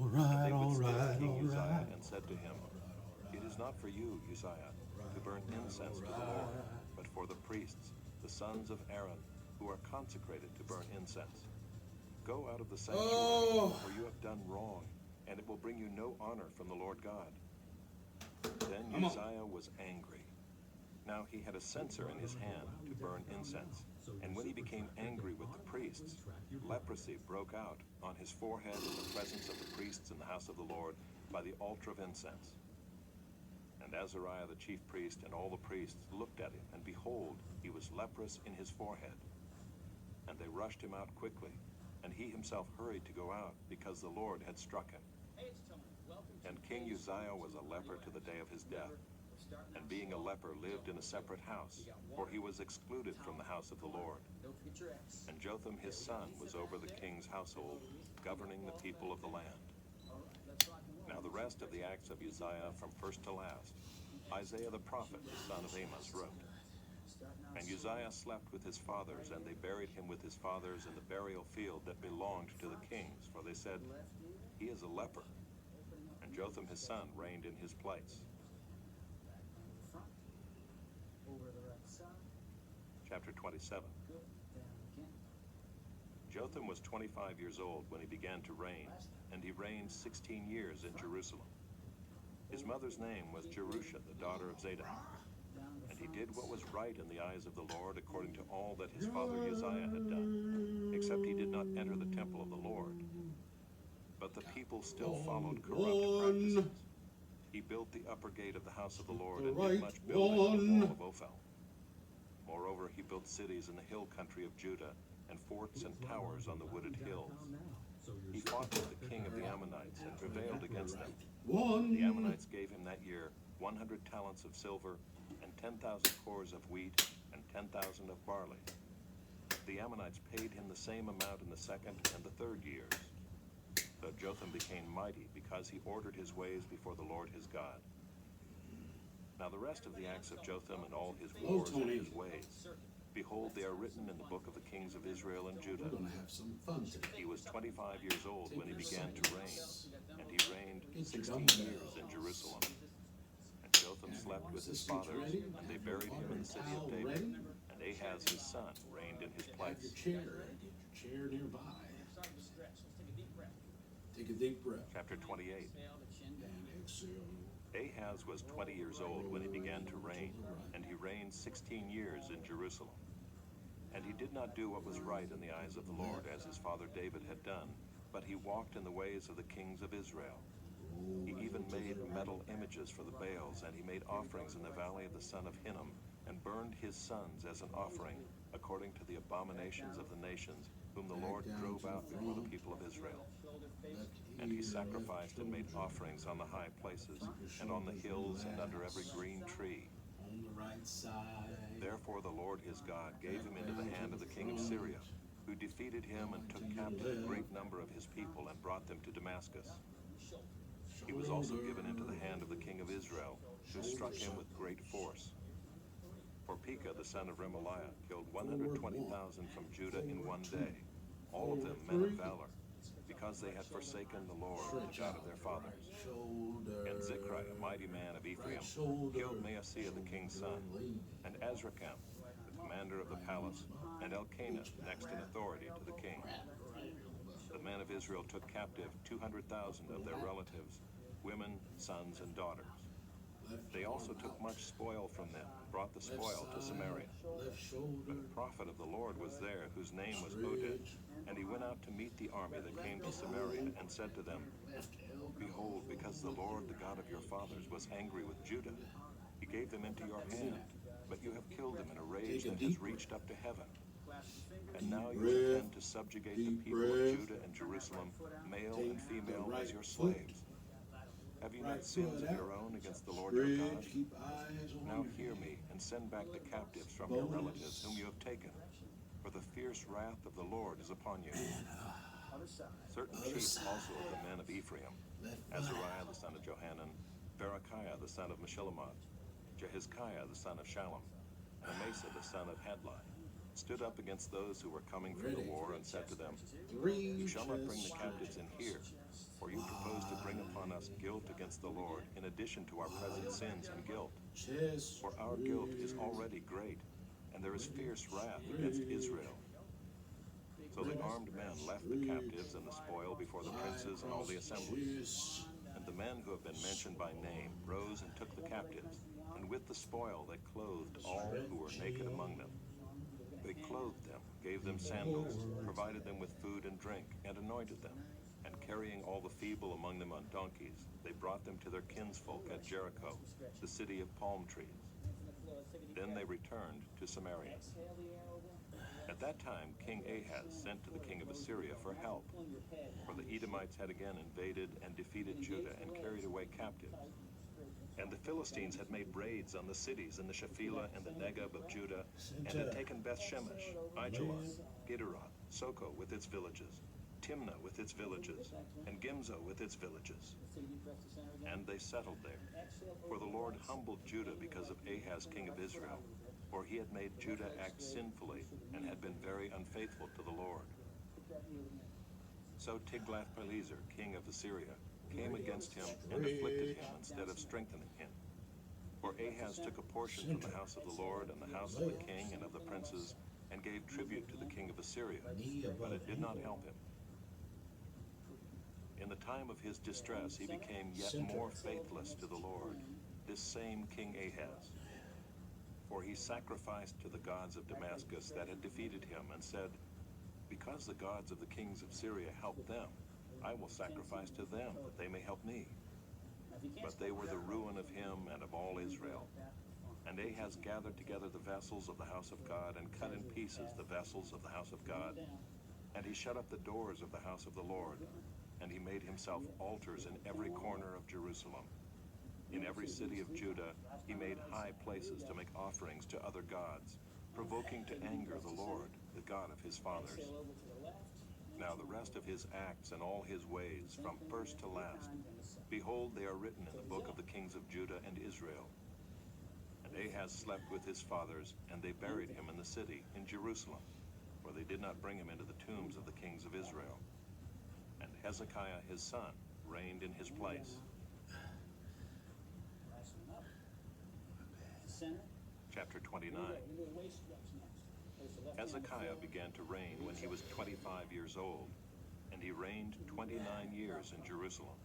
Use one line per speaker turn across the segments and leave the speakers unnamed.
And they withstood King Uzziah and said to him, It is not for you, Uzziah, to burn incense to the Lord, but for the priests, the sons of Aaron, who are consecrated to burn incense. Go out of the sanctuary, for you have done wrong, and it will bring you no honor from the Lord God. Then Uzziah was angry. Now he had a censer in his hand to burn incense, and when he became angry with the priests, leprosy broke out on his forehead in the presence of the priests in the house of the Lord by the altar of incense. And Azariah the chief priest and all the priests looked at him, and behold, he was leprous in his forehead. And they rushed him out quickly, and he himself hurried to go out, because the Lord had struck him. And King Uzziah was a leper to the day of his death, and being a leper lived in a separate house, for he was excluded from the house of the Lord. And Jotham his son was over the king's household, governing the people of the land. Now the rest of the acts of Uzziah from first to last, Isaiah the prophet, the son of Amos, wrote. And Uzziah slept with his fathers, and they buried him with his fathers in the burial field that belonged to the kings, for they said, He is a leper. And Jotham his son reigned in his place. Chapter 27. Jotham was 25 years old when he began to reign, and he reigned 16 years in Jerusalem. His mother's name was Jerusha, the daughter of Zadok. And he did what was right in the eyes of the Lord, according to all that his father Uzziah had done, except he did not enter the temple of the Lord. But the people still followed corrupt practices. He built the upper gate of the house of the Lord, and did much building on the wall of Ophel. Moreover, he built cities in the hill country of Judah, and forts and towers on the wooded hills. He fought with the king of the Ammonites, and prevailed against them. The Ammonites gave him that year 100 talents of silver, and 10,000 cores of wheat, and 10,000 of barley. The Ammonites paid him the same amount in the second and the third years. Though Jotham became mighty, because he ordered his ways before the Lord his God. Now the rest of the acts of Jotham and all his wars and his ways, behold, they are written in the book of the kings of Israel and Judah. He was 25 years old when he began to reign, and he reigned 16 years in Jerusalem. And Jotham slept with his fathers, and they buried him in the city of David. And Ahaz his son reigned in his place.
Get your chair nearby. Take a deep breath.
Chapter 28.
And exhale.
Ahaz was 20 years old when he began to reign, and he reigned 16 years in Jerusalem. And he did not do what was right in the eyes of the Lord, as his father David had done, but he walked in the ways of the kings of Israel. He even made metal images for the Baals, and he made offerings in the valley of the son of Hinnom, and burned his sons as an offering, according to the abominations of the nations, whom the Lord drove out before the people of Israel. And he sacrificed and made offerings on the high places, and on the hills, and under every green tree.
On the right side.
Therefore the Lord his God gave him into the hand of the king of Syria, who defeated him and took captive a great number of his people and brought them to Damascus. He was also given into the hand of the king of Israel, who struck him with great force. For Pekah the son of Remaliah killed 120,000 from Judah in one day, all of them men of valor, because they had forsaken the Lord, the God of their fathers. And Zikri, a mighty man of Ephraim, killed Maaseiah the king's son, and Azrikam, the commander of the palace, and Elkanah, next in authority to the king. The men of Israel took captive 200,000 of their relatives, women, sons, and daughters. They also took much spoil from them, and brought the spoil to Samaria. But a prophet of the Lord was there, whose name was Oded, and he went out to meet the army that came to Samaria, and said to them, Behold, because the Lord, the God of your fathers, was angry with Judah, he gave them into your hand, but you have killed them in a rage that has reached up to heaven. And now you intend to subjugate the people of Judah and Jerusalem, male and female, as your slaves. Have you not sins of your own against the Lord your God? Now hear me, and send back the captives from your relatives whom you have taken, for the fierce wrath of the Lord is upon you. Certain chiefs also of the men of Ephraim, Azariah the son of Johanan, Berechiah the son of Meshillemoth, Jehizkiah the son of Shallum, and Amasa the son of Hadlai, stood up against those who were coming from the war, and said to them, You shall not bring the captives in here, for you propose upon us guilt against the Lord in addition to our present sins and guilt.
Chest.
For our guilt is already great, and there is fierce wrath against Israel. So the armed men left the captives and the spoil before the princes and all the assembly. And the men who have been mentioned by name rose and took the captives, and with the spoil they clothed all who were naked among them. They clothed them, gave them sandals, provided them with food and drink, and anointed them. And carrying all the feeble among them on donkeys, they brought them to their kinsfolk at Jericho, the city of palm trees. Then they returned to Samaria. At that time, King Ahaz sent to the king of Assyria for help, for the Edomites had again invaded and defeated Judah and carried away captives. And the Philistines had made raids on the cities in the Shephelah and the Negeb of Judah, and had taken Beth-Shemesh, Aijalon, Gederoth, Soko with its villages, Timnah with its villages, and Gimzo with its villages. And they settled there. For the Lord humbled Judah because of Ahaz king of Israel, for he had made Judah act sinfully and had been very unfaithful to the Lord. So Tiglath-Pileser, king of Assyria, came against him and afflicted him instead of strengthening him. For Ahaz took a portion from the house of the Lord and the house of the king and of the princes, and gave tribute to the king of Assyria, but it did not help him. In the time of his distress, he became yet more faithless to the Lord, this same King Ahaz. For he sacrificed to the gods of Damascus that had defeated him, and said, "Because the gods of the kings of Syria helped them, I will sacrifice to them that they may help me." But they were the ruin of him and of all Israel. And Ahaz gathered together the vessels of the house of God, and cut in pieces the vessels of the house of God. And he shut up the doors of the house of the Lord, and he made himself altars in every corner of Jerusalem. In every city of Judah he made high places to make offerings to other gods, provoking to anger the Lord, the God of his fathers. Now the rest of his acts and all his ways, from first to last, behold, they are written in the book of the kings of Judah and Israel. And Ahaz slept with his fathers, and they buried him in the city, in Jerusalem, for they did not bring him into the tombs of the kings of Israel. And Hezekiah his son reigned in his place. Chapter 29. Hezekiah began to reign when he was 25 years old, and he reigned 29 years in Jerusalem.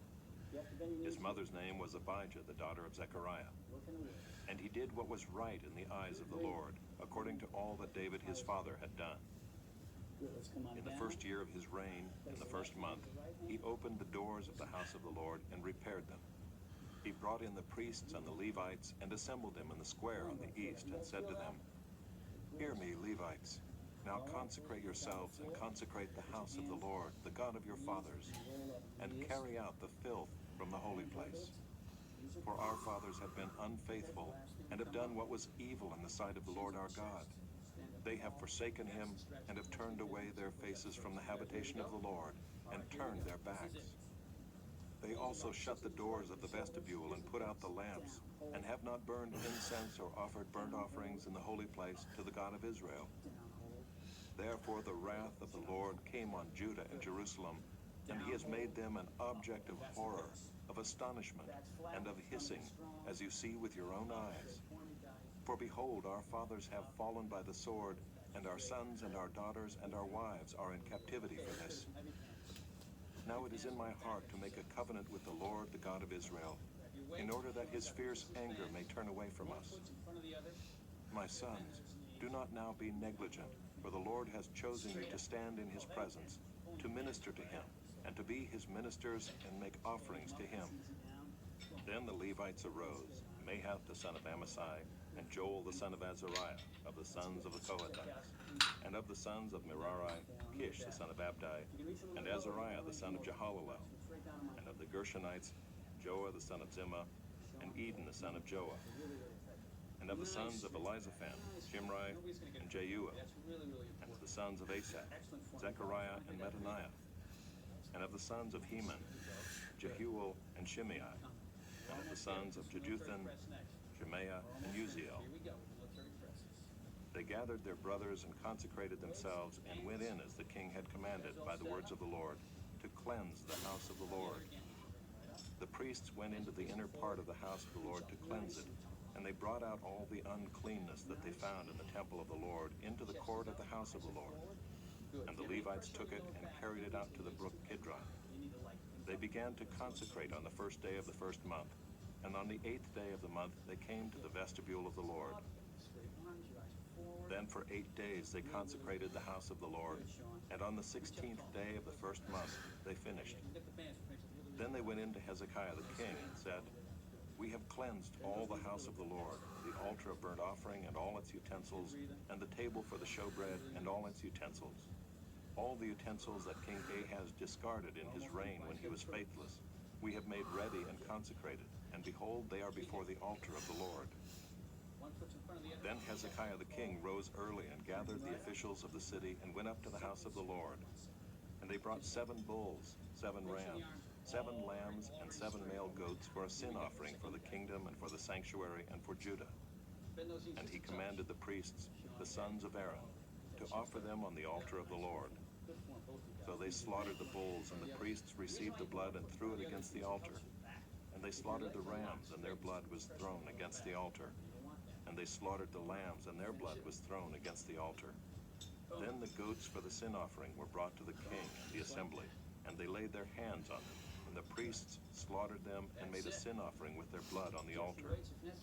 His mother's name was Abijah, the daughter of Zechariah. And he did what was right in the eyes of the Lord, according to all that David his father had done. In the first year of his reign, in the first month, he opened the doors of the house of the Lord and repaired them. He brought in the priests and the Levites and assembled them in the square on the east, and said to them, "Hear me, Levites. Now consecrate yourselves and consecrate the house of the Lord, the God of your fathers, and carry out the filth from the holy place. For our fathers have been unfaithful and have done what was evil in the sight of the Lord our God. They have forsaken him and have turned away their faces from the habitation of the Lord and turned their backs. They also shut the doors of the vestibule and put out the lamps, and have not burned incense or offered burnt offerings in the holy place to the God of Israel. Therefore the wrath of the Lord came on Judah and Jerusalem, and he has made them an object of horror, of astonishment, and of hissing, as you see with your own eyes. For behold, our fathers have fallen by the sword, and our sons and our daughters and our wives are in captivity for this. Now it is in my heart to make a covenant with the Lord, the God of Israel, in order that his fierce anger may turn away from us. My sons, do not now be negligent, for the Lord has chosen you to stand in his presence, to minister to him, and to be his ministers and make offerings to him." Then the Levites arose, Mahath the son of Amasai, and Joel the son of Azariah, of the sons of the Kohathites, and of the sons of Merari, Kish the son of Abdi, and Azariah the son of Jehalalel, and of the Gershonites, Joah the son of Zimmah, and Eden the son of Joah, and of the sons of Elizaphan, Shimri, and Jeuel, and of the sons of Asaph, Zechariah and Mattaniah, and of the sons of Heman, Jehuel and Shimei, and of the sons of Jeduthun, Shemaiah and Uziel. They gathered their brothers and consecrated themselves, and went in as the king had commanded by the words of the Lord, to cleanse the house of the Lord. the priests went into the inner part of the house of the Lord to cleanse it, and they brought out all the uncleanness that they found in the temple of the Lord into the court of the house of the Lord. And the Levites took it and carried it out to the brook Kidron. They began to consecrate on the first day of the first month, and on the 8th day of the month they came to the vestibule of the Lord. Then for 8 days they consecrated the house of the Lord, and on the 16th day of the first month they finished. Then they went in to Hezekiah the king and said, "We have cleansed all the house of the Lord, the altar of burnt offering and all its utensils, and the table for the showbread and all its utensils. All the utensils that King Ahaz discarded in his reign when he was faithless, we have made ready and consecrated, and behold, they are before the altar of the Lord." Then Hezekiah the king rose early and gathered the officials of the city and went up to the house of the Lord. And they brought 7 bulls, 7 rams, 7 lambs, and 7 male goats for a sin offering for the kingdom and for the sanctuary and for Judah. And he commanded the priests, the sons of Aaron, to offer them on the altar of the Lord. So they slaughtered the bulls, and the priests received the blood and threw it against the altar. And they slaughtered the rams, and their blood was thrown against the altar. And they slaughtered the lambs, and their blood was thrown against the altar. Then the goats for the sin offering were brought to the king and the assembly, and they laid their hands on them. And the priests slaughtered them and made a sin offering with their blood on the altar,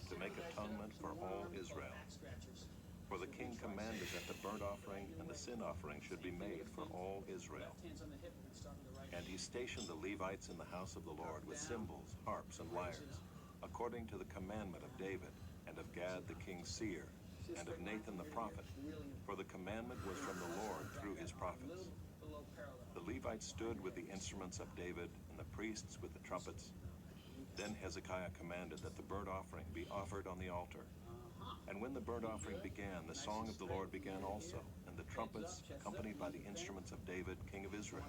to make atonement for all Israel. For the king commanded that the burnt offering and the sin offering should be made for all Israel. And he stationed the Levites in the house of the Lord with cymbals, harps, and lyres, according to the commandment of David, and of Gad the king's seer, and of Nathan the prophet, for the commandment was from the Lord through his prophets. The Levites stood with the instruments of David, and the priests with the trumpets. Then Hezekiah commanded that the burnt offering be offered on the altar. And when the burnt offering began, the song of the Lord began also, and the trumpets, accompanied by the instruments of David, king of Israel.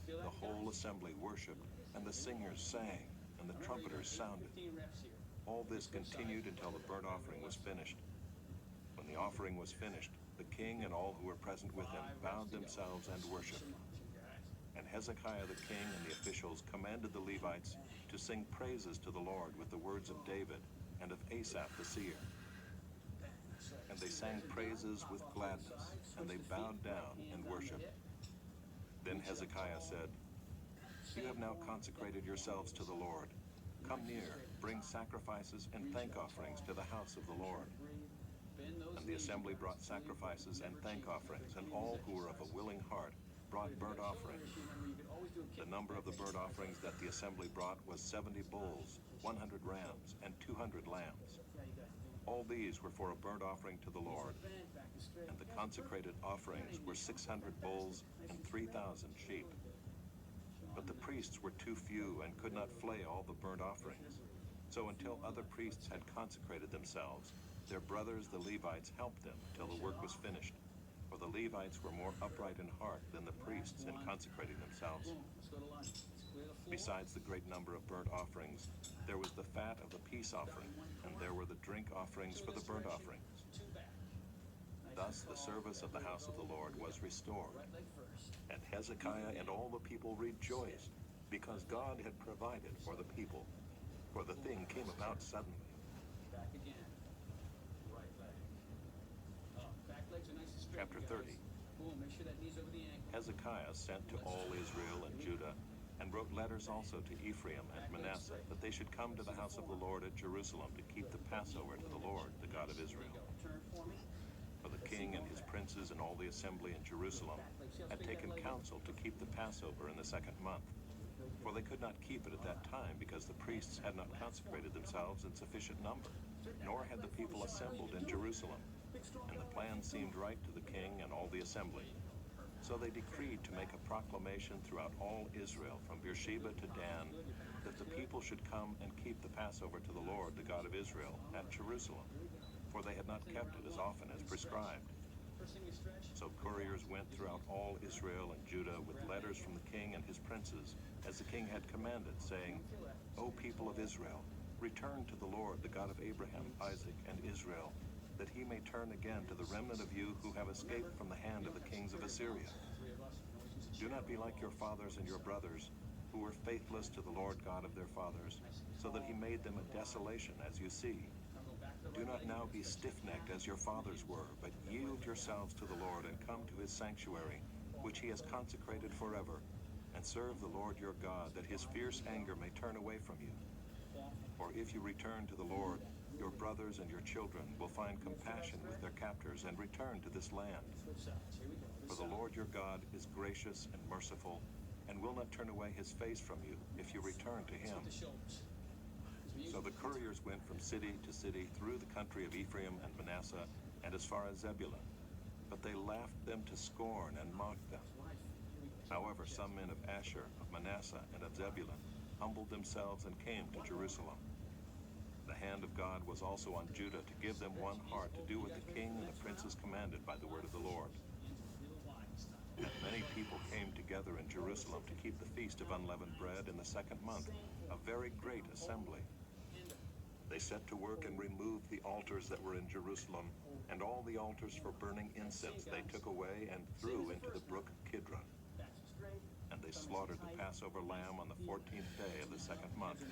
The whole assembly worshipped, and the singers sang, and the trumpeters sounded. All this continued until the burnt offering was finished. When the offering was finished, the king and all who were present with him bowed themselves and worshipped. And Hezekiah the king and the officials commanded the Levites to sing praises to the Lord with the words of David and of Asaph the seer. And they sang praises with gladness, and they bowed down and worshipped. Then Hezekiah said, "You have now consecrated yourselves to the Lord. Come near, bring sacrifices and thank offerings to the house of the Lord." And the assembly brought sacrifices and thank offerings, and all who were of a willing heart brought burnt offerings. The number of the burnt offerings that the assembly brought was 70 bulls, 100 rams, and 200 lambs. All these were for a burnt offering to the Lord. And the consecrated offerings were 600 bulls and 3,000 sheep. But the priests were too few and could not flay all the burnt offerings. So until other priests had consecrated themselves, their brothers the Levites helped them until the work was finished. For the Levites were more upright in heart than the priests in consecrating themselves. Besides the great number of burnt offerings, there was the fat of the peace offering, and there were the drink offerings for the burnt offerings. Thus the service of the house of the Lord was restored. And Hezekiah and all the people rejoiced, because God had provided for the people, for the thing came about suddenly. Chapter 30. Hezekiah sent to all Israel and Judah, and wrote letters also to Ephraim and Manasseh, that they should come to the house of the Lord at Jerusalem to keep the Passover to the Lord, the God of Israel. For the king and his princes and all the assembly in Jerusalem had taken counsel to keep the Passover in the 2nd month. For they could not keep it at that time, because the priests had not consecrated themselves in sufficient number, nor had the people assembled in Jerusalem. And the plan seemed right to the king and all the assembly. So they decreed to make a proclamation throughout all Israel, from Beersheba to Dan, that the people should come and keep the Passover to the Lord, the God of Israel, at Jerusalem, for they had not kept it as often as prescribed. So couriers went throughout all Israel and Judah with letters from the king and his princes, as the king had commanded, saying, "O people of Israel, return to the Lord, the God of Abraham, Isaac, and Israel, that he may turn again to the remnant of you who have escaped from the hand of the kings of Assyria. Do not be like your fathers and your brothers, who were faithless to the Lord God of their fathers, so that he made them a desolation, as you see. Do not now be stiff-necked as your fathers were, but yield yourselves to the Lord and come to his sanctuary, which he has consecrated forever, and serve the Lord your God, that his fierce anger may turn away from you. For if you return to the Lord, your brothers and your children will find compassion with their captors and return to this land. For the Lord your God is gracious and merciful, and will not turn away his face from you if you return to him. So the couriers went from city to city through the country of Ephraim and Manasseh and as far as Zebulun. But they laughed them to scorn and mocked them. However, some men of Asher, of Manasseh, and of Zebulun humbled themselves and came to Jerusalem. The hand of God was also on Judah to give them one heart to do what the king and the princes commanded by the word of the Lord. And many people came together in Jerusalem to keep the feast of unleavened bread in the second month, a very great assembly. They set to work and removed the altars that were in Jerusalem, and all the altars for burning incense they took away and threw into the brook Kidron. And they slaughtered the Passover lamb on the 14th day of the second month.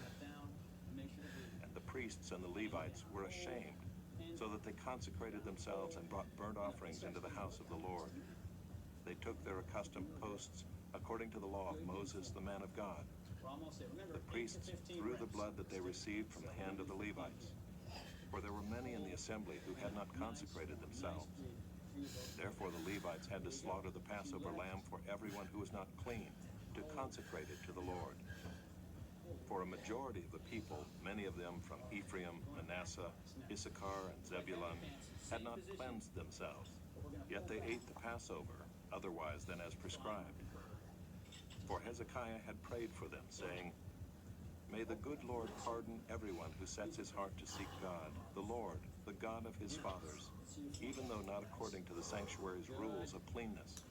And the priests and the Levites were ashamed, so that they consecrated themselves and brought burnt offerings into the house of the Lord. They took their accustomed posts according to the law of Moses, the man of God. The priests threw the blood that they received from the hand of the Levites, for there were many in the assembly who had not consecrated themselves. Therefore the Levites had to slaughter the Passover lamb for everyone who was not clean, to consecrate it to the Lord. For a majority of the people, many of them from Ephraim, Manasseh, Issachar, and Zebulun, had not cleansed themselves, yet they ate the Passover, otherwise than as prescribed. For Hezekiah had prayed for them, saying, May the good Lord pardon everyone who sets his heart to seek God, the Lord, the God of his fathers, even though not according to the sanctuary's rules of cleanness.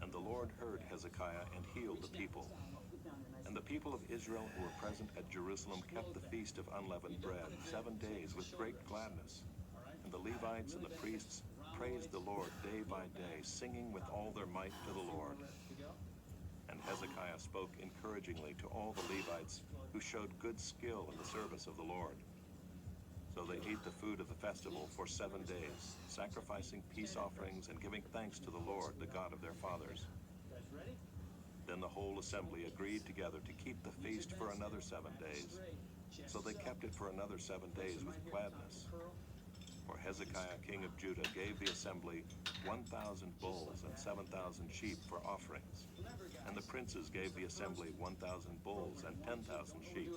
And the Lord heard Hezekiah and healed the people. And the people of Israel who were present at Jerusalem kept the feast of unleavened bread 7 days with great gladness. And the Levites and the priests praised the Lord day by day, singing with all their might to the Lord. And Hezekiah spoke encouragingly to all the Levites who showed good skill in the service of the Lord. So they ate the food of the festival for 7 days, sacrificing peace offerings and giving thanks to the Lord, the God of their fathers. Then the whole assembly agreed together to keep the feast for another 7 days. So they kept it for another 7 days with gladness. For Hezekiah, king of Judah, gave the assembly 1,000 bulls and 7,000 sheep for offerings. And the princes gave the assembly 1,000 bulls and 10,000 sheep.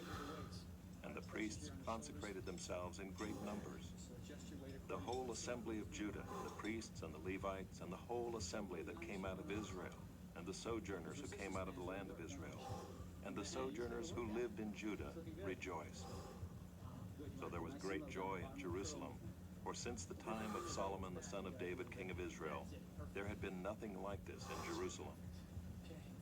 And the priests consecrated themselves in great numbers. The whole assembly of Judah, the priests and the Levites, and the whole assembly that came out of Israel, and the sojourners who came out of the land of Israel, and the sojourners who lived in Judah, rejoiced. So there was great joy in Jerusalem, for since the time of Solomon the son of David, king of Israel, there had been nothing like this in Jerusalem.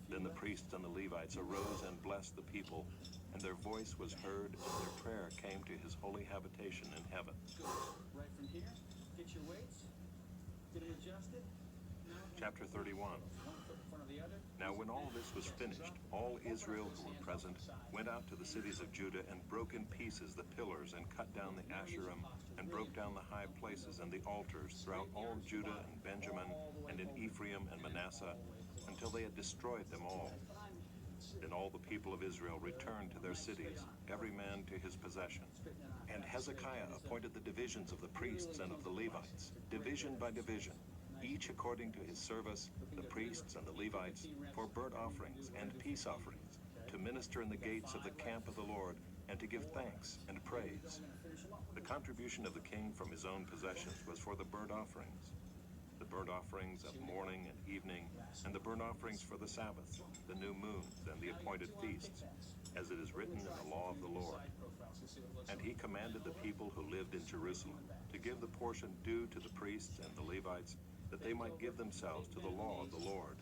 Then the priests and the Levites arose and blessed the people, and their voice was heard, and their prayer came to his holy habitation in heaven.
Right from here, get your weights, get them adjusted.
Chapter 31.
One foot in front of the other.
Now when all this was finished, all Israel who were present went out to the cities of Judah and broke in pieces the pillars and cut down the Asherim and broke down the high places and the altars throughout all Judah and Benjamin and in Ephraim and Manasseh until they had destroyed them all. Then all the people of Israel returned to their cities, every man to his possession. And Hezekiah appointed the divisions of the priests and of the Levites, division by division, each according to his service, the priests and the Levites, for burnt offerings and peace offerings, to minister in the gates of the camp of the Lord, and to give thanks and praise. The contribution of the king from his own possessions was for the burnt offerings, the burnt offerings of morning and evening, and the burnt offerings for the Sabbath, the new moons, and the appointed feasts, as it is written in the law of the Lord. And he commanded the people who lived in Jerusalem to give the portion due to the priests and the Levites, that they might give themselves to the law of the Lord.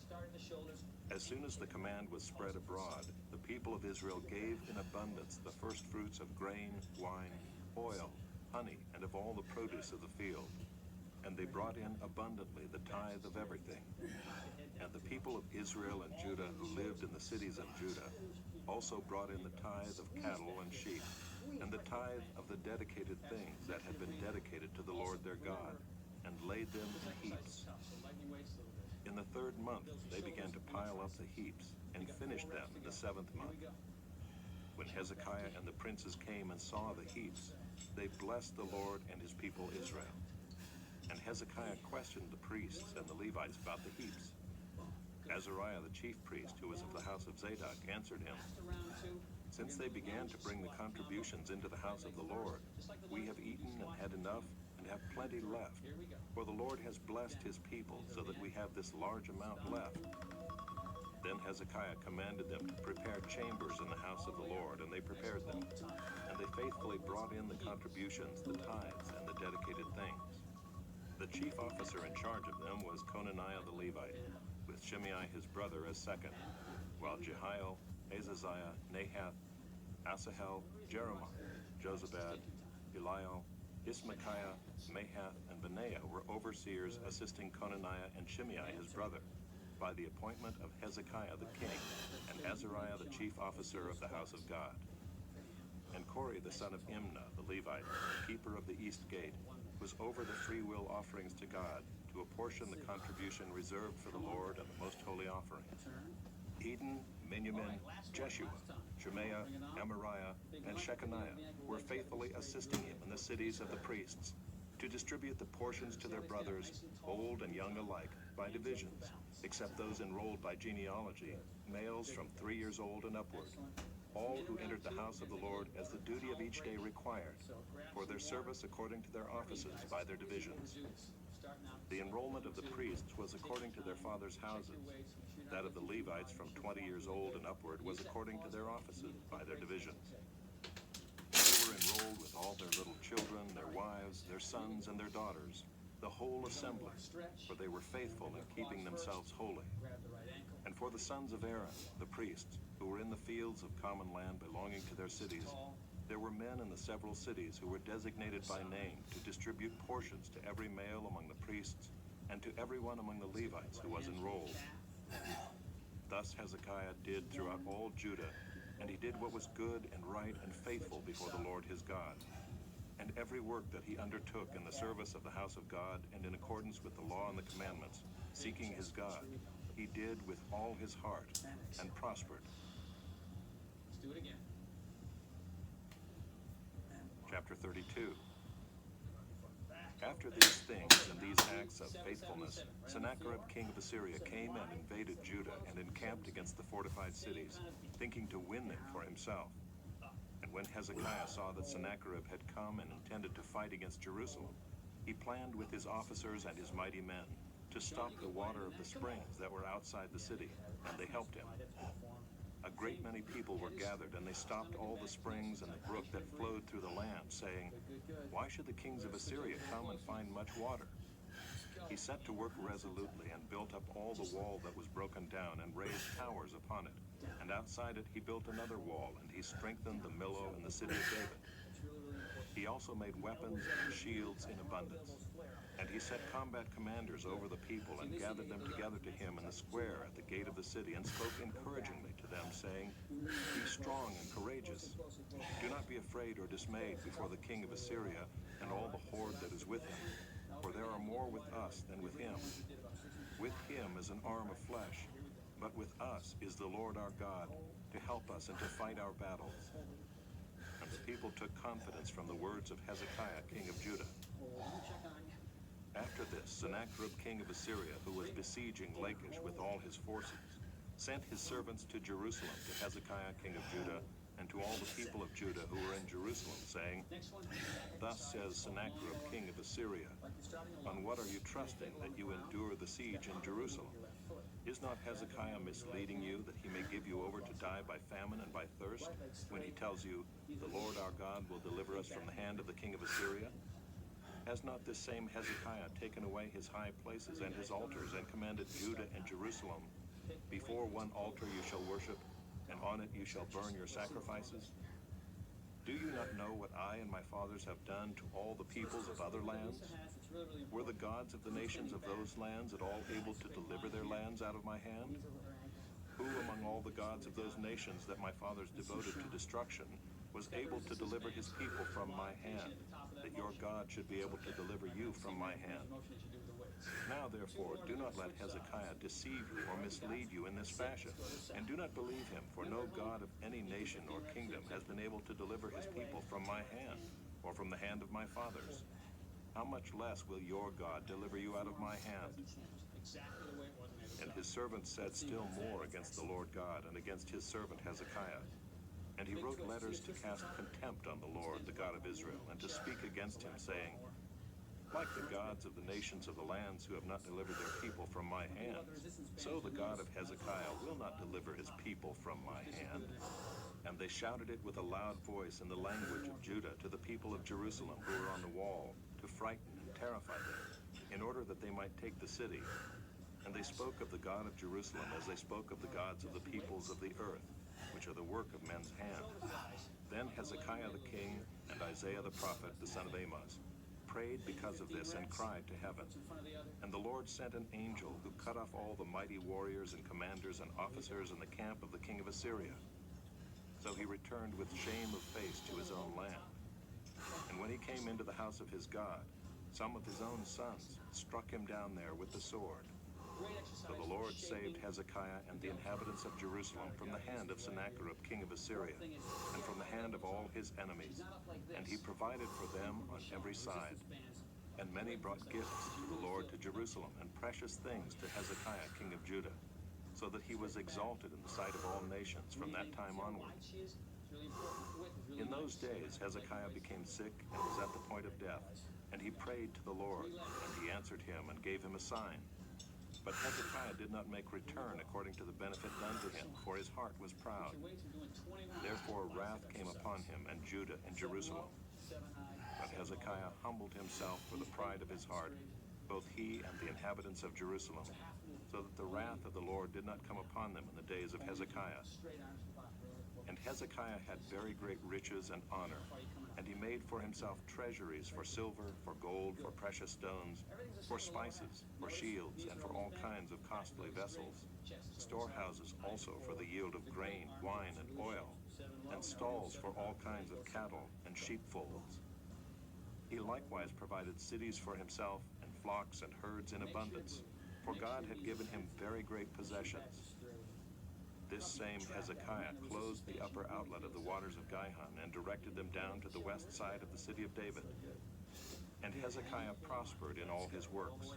As soon as the command was spread abroad, the people of Israel gave in abundance the first fruits of grain, wine, oil, honey, and of all the produce of the field. And they brought in abundantly the tithe of everything. And the people of Israel and Judah who lived in the cities of Judah also brought in the tithe of cattle and sheep, and the tithe of the dedicated things that had been dedicated to the Lord their God, and laid them in heaps. In the 3rd month they began to pile up the heaps, and finished them in the 7th month. When Hezekiah and the princes came and saw the heaps, they blessed the Lord and his people Israel. And Hezekiah questioned the priests and the Levites about the heaps. Azariah the chief priest, who was of the house of Zadok, answered him, "Since they began to bring the contributions into the house of the Lord, we have eaten and had enough and have plenty left. For the Lord has blessed his people so that we have this large amount left." Then Hezekiah commanded them to prepare chambers in the house of the Lord, and they prepared them. And they faithfully brought in the contributions, the tithes, and the dedicated things. The chief officer in charge of them was Conaniah the Levite, with Shimei his brother as second, while Jehiel, Azaziah, Nahath, Asahel, Jeremoth, Jozabad, Eliel, Ismachiah, Mahath, and Benaiah were overseers assisting Conaniah and Shimei his brother, by the appointment of Hezekiah the king, and Azariah the chief officer of the house of God. And Kori the son of Imnah the Levite, keeper of the east gate, was over the freewill offerings to God, to apportion the contribution reserved for the Lord and the most holy offerings. Eden, Miniamin, Jeshua, Shemaiah, Amariah, and Shechaniah were faithfully assisting him in the cities of the priests, to distribute the portions to their brothers, old and young alike, by divisions, except those enrolled by genealogy, males from 3 years old and upward, all who entered the house of the Lord as the duty of each day required, for their service according to their offices by their divisions. The enrollment of the priests was according to their fathers' houses. That of the Levites from 20 years old and upward was according to their offices by their divisions. They were enrolled with all their little children, their wives, their sons, and their daughters, the whole assembly, for they were faithful in keeping themselves holy. And for the sons of Aaron, the priests, who were in the fields of common land belonging to their cities, there were men in the several cities who were designated by name to distribute portions to every male among the priests and to everyone among the Levites who was enrolled. Thus Hezekiah did throughout all Judah, and he did what was good and right and faithful before the Lord his God. And every work that he undertook in the service of the house of God and in accordance with the law and the commandments, seeking his God, he did with all his heart and prospered.
Let's do it again.
Chapter 32. After these things and these acts of faithfulness, Sennacherib king of Assyria came and invaded Judah and encamped against the fortified cities, thinking to win them for himself. And when Hezekiah saw that Sennacherib had come and intended to fight against Jerusalem, he planned with his officers and his mighty men to stop the water of the springs that were outside the city, and they helped him. A great many people were gathered, and they stopped all the springs and the brook that flowed through the land, saying, "Why should the kings of Assyria come and find much water?" He set to work resolutely and built up all the wall that was broken down and raised towers upon it. And outside it he built another wall, and he strengthened the Millo in the city of David. He also made weapons and shields in abundance. And he set combat commanders over the people and gathered them together to him in the square at the gate of the city and spoke encouragingly to them, saying, "Be strong and courageous. Do not be afraid or dismayed before the king of Assyria and all the horde that is with him, for there are more with us than with him. With him is an arm of flesh, but with us is the Lord our God to help us and to fight our battles." And the people took confidence from the words of Hezekiah king of Judah. After this, Sennacherib king of Assyria, who was besieging Lachish with all his forces, sent his servants to Jerusalem to Hezekiah king of Judah and to all the people of Judah who were in Jerusalem, saying, "Thus says Sennacherib king of Assyria, on what are you trusting that you endure the siege in Jerusalem? Is not Hezekiah misleading you that he may give you over to die by famine and by thirst, when he tells you, 'The Lord our God will deliver us from the hand of the king of Assyria'? Has not this same Hezekiah taken away his high places and his altars, and commanded Judah and Jerusalem, 'Before one altar you shall worship, and on it you shall burn your sacrifices'? Do you not know what I and my fathers have done to all the peoples of other lands?
It's really, really
Were the
important.
gods of the nations of those lands at all able to deliver their lands out of my hand? Who among all the gods of those nations that my fathers devoted to destruction was able to deliver his people from my hand, that your God should be able to deliver you from my hand? Now, therefore, do not let Hezekiah deceive you or mislead you in this fashion, and do not believe him, for no God of any nation or kingdom has been able to deliver his people from my hand, or from the hand of my fathers. How much less will your God deliver you out of my hand? And his servant said still more against the Lord God and against his servant Hezekiah. And he wrote letters to cast contempt on the Lord, the God of Israel, and to speak against him, saying, like the gods of the nations of the lands who have not delivered their people from my hand, so the God of Hezekiah will not deliver his people from my hand. And they shouted it with a loud voice in the language of Judah to the people of Jerusalem who were on the wall, to frighten and terrify them, in order that they might take the city. And they spoke of the God of Jerusalem as they spoke of the gods of the peoples of the earth, which are the work of men's hands. Then Hezekiah the king and Isaiah the prophet, the son of Amoz, prayed because of this and cried to heaven. And the Lord sent an angel who cut off all the mighty warriors and commanders and officers in the camp of the king of Assyria. So he returned with shame of face to his own land. And when he came into the house of his God, some of his own sons struck him down there with the sword. So the Lord saved Hezekiah and the inhabitants of Jerusalem from the hand of Sennacherib, king of Assyria, and from the hand of all his enemies. And he provided for them on every side. And many brought gifts to the Lord to Jerusalem, and precious things to Hezekiah, king of Judah, so that he was exalted in the sight of all nations from that time onward. In those days Hezekiah became sick and was at the point of death, and he prayed to the Lord, and he answered him and gave him a sign. But Hezekiah did not make return according to the benefit done to him, for his heart was proud. Therefore wrath came upon him and Judah and Jerusalem. But Hezekiah humbled himself for the pride of his heart, both he and the inhabitants of Jerusalem, so that the wrath of the Lord did not come upon them in the days of Hezekiah. And Hezekiah had very great riches and honor, and he made for himself treasuries for silver, for gold, for precious stones, for spices, for shields, and for all kinds of costly vessels, storehouses also for the yield of grain, wine, and oil, and stalls for all kinds of cattle and sheepfolds. He likewise provided cities for himself, and flocks and herds in abundance, for God had given him very great possessions. This same Hezekiah closed the upper outlet of the waters of Gihon and directed them down to the west side of the city of David. And Hezekiah prospered in all his works.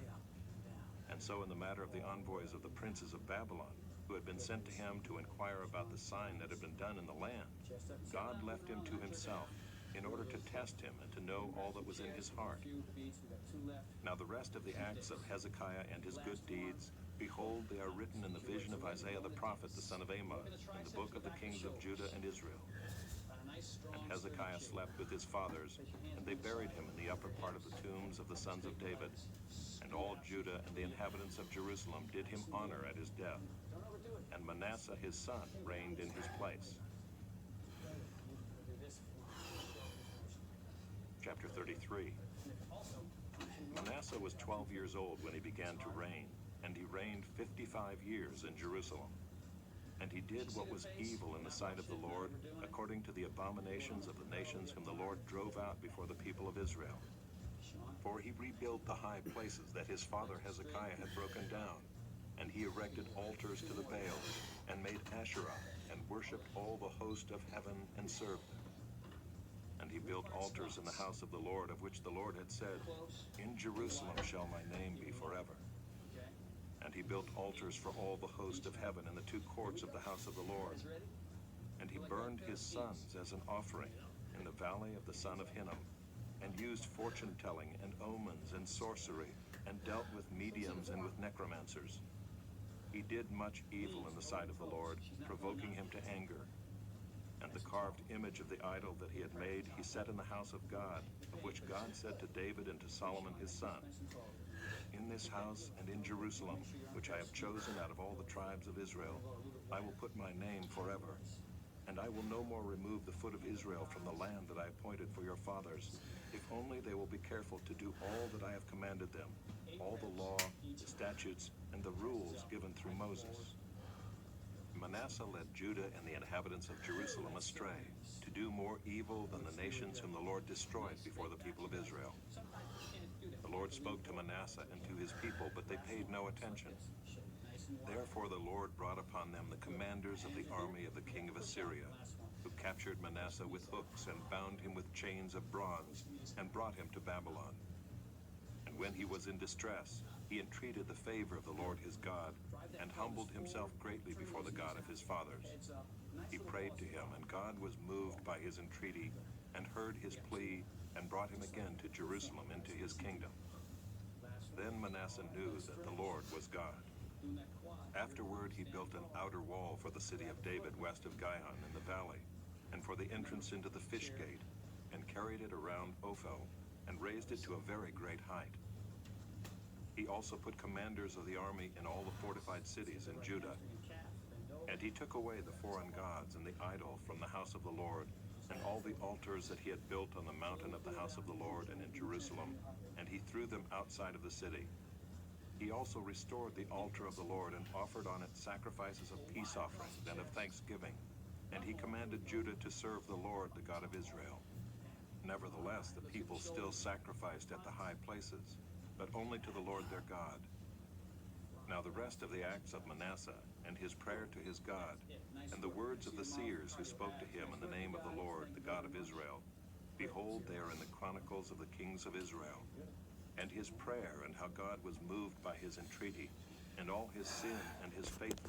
And so in the matter of the envoys of the princes of Babylon, who had been sent to him to inquire about the sign that had been done in the land, God left him to himself, in order to test him and to know all that was in his heart. Now the rest of the acts of Hezekiah and his good deeds, behold, they are written in the vision of Isaiah the prophet, the son of Amoz, in the book of the kings of Judah and Israel. And Hezekiah slept with his fathers, and they buried him in the upper part of the tombs of the sons of David. And all Judah and the inhabitants of Jerusalem did him honor at his death. And Manasseh his son reigned in his place. Chapter 33. Manasseh was 12 years old when he began to reign, and he reigned 55 years in Jerusalem. And he did what was evil in the sight of the Lord, according to the abominations of the nations whom the Lord drove out before the people of Israel. For he rebuilt the high places that his father Hezekiah had broken down, and he erected altars to the Baals, and made Asherah, and worshipped all the host of heaven, and served them. And he built altars in the house of the Lord, of which the Lord had said, in Jerusalem shall my name be forever. And he built altars for all the host of heaven in the two courts of the house of the Lord. And he burned his sons as an offering in the valley of the son of Hinnom, and used fortune-telling and omens and sorcery, and dealt with mediums and with necromancers. He did much evil in the sight of the Lord, provoking him to anger. And the carved image of the idol that he had made he set in the house of God, of which God said to David and to Solomon his son, in this house and in Jerusalem, which I have chosen out of all the tribes of Israel, I will put my name forever. And I will no more remove the foot of Israel from the land that I appointed for your fathers, if only they will be careful to do all that I have commanded them, all the law, the statutes, and the rules given through Moses. Manasseh led Judah and the inhabitants of Jerusalem astray, to do more evil than the nations whom the Lord destroyed before the people of Israel. The Lord spoke to Manasseh and to his people, but they paid no attention. Therefore the Lord brought upon them the commanders of the army of the king of Assyria, who captured Manasseh with hooks and bound him with chains of bronze and brought him to Babylon. And when he was in distress, he entreated the favor of the Lord his God and humbled himself greatly before the God of his fathers. He prayed to him, and God was moved by his entreaty and heard his plea and brought him again to Jerusalem into his kingdom. Then Manasseh knew that the Lord was God. Afterward, he built an outer wall for the city of David west of Gihon in the valley, and for the entrance into the fish gate, and carried it around Ophel, and raised it to a very great height. He also put commanders of the army in all the fortified cities in Judah. And he took away the foreign gods and the idol from the house of the Lord, and all the altars that he had built on the mountain of the house of the Lord and in Jerusalem, and he threw them outside of the city. He also restored the altar of the Lord and offered on it sacrifices of peace offerings and of thanksgiving. And he commanded Judah to serve the Lord, the God of Israel. Nevertheless, the people still sacrificed at the high places, but only to the Lord their God. Now the rest of the acts of Manasseh, and his prayer to his God, and the words of the seers who spoke to him in the name of the Lord, the God of Israel, behold, they are in the chronicles of the kings of Israel. And his prayer, and how God was moved by his entreaty, and all his sin and his faithlessness,